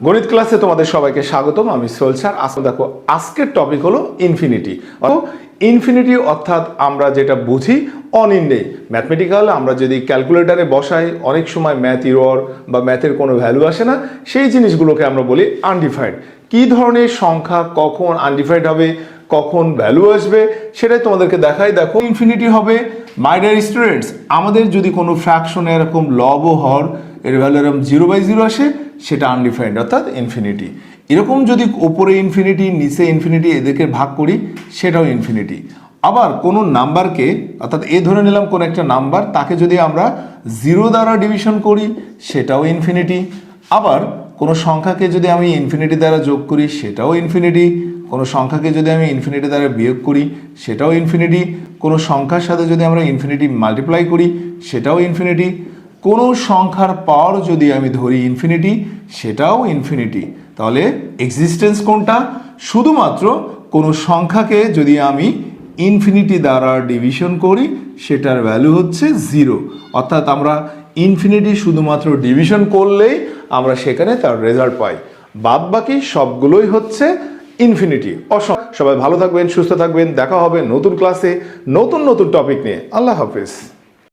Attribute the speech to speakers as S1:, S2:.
S1: গণিত ক্লাসে তোমাদের সবাইকে স্বাগতম। আমি সোহেল স্যার। আজকে দেখো, আজকের টপিক হলো ইনফিনিটি। ইনফিনিটি অর্থাৎ আমরা যেটা বুঝি অনির্ণেয়। ম্যাথমেটিক্যাল আমরা যদি ক্যালকুলেটারে বসাই অনেক সময় ম্যাথ ইরর বা ম্যাথের কোনো ভ্যালু আসে না, সেই জিনিসগুলোকে আমরা বলি আনডিফাইন্ড। কী ধরনের সংখ্যা কখন আনডিফাইন্ড হবে, কখন ভ্যালু আসবে, সেটাই তোমাদেরকে দেখাই। দেখো, ইনফিনিটি হবে মাই ডিয়ার স্টুডেন্টস, আমাদের যদি কোনো ফ্র্যাকশনে এরকম লব ও হর এর ভ্যালু এরকম 0/0 আসে, সেটা আনডিফাইন্ড অর্থাৎ ইনফিনিটি। এরকম যদি ওপরে ইনফিনিটি নিচে ইনফিনিটি এদেরকে ভাগ করি, সেটাও ইনফিনিটি। আবার কোনো নাম্বারকে অর্থাৎ ধরে নিলাম কোনো একটা নাম্বার, তাকে যদি আমরা 0 দ্বারা ডিভিশন করি, সেটাও ইনফিনিটি। আবার কোনো সংখ্যাকে যদি আমি ইনফিনিটি দ্বারা যোগ করি, সেটাও ইনফিনিটি। কোনো সংখ্যাকে যদি আমি ইনফিনিটি দ্বারা বিয়োগ করি, সেটাও ইনফিনিটি। কোনো সংখ্যার সাথে যদি আমরা ইনফিনিটি মাল্টিপ্লাই করি, সেটাও ইনফিনিটি। কোনো সংখ্যার পাওয়ার যদি আমি ধরি ইনফিনিটি, সেটাও ইনফিনিটি। তাহলে এক্সিস্টেন্স কোনটা? শুধুমাত্র কোনো সংখ্যাকে যদি আমি ইনফিনিটি দ্বারা ডিভিশন করি, সেটার ভ্যালু হচ্ছে 0। অর্থাৎ আমরা ইনফিনিটি শুধুমাত্র ডিভিশন করলেই আমরা সেখানে তার রেজাল্ট পাই, বাদ বাকি সবগুলোই হচ্ছে ইনফিনিটি। সবাই ভালো থাকবেন, সুস্থ থাকবেন। দেখা হবে নতুন ক্লাসে নতুন নতুন টপিক নিয়ে। আল্লাহ হাফেজ।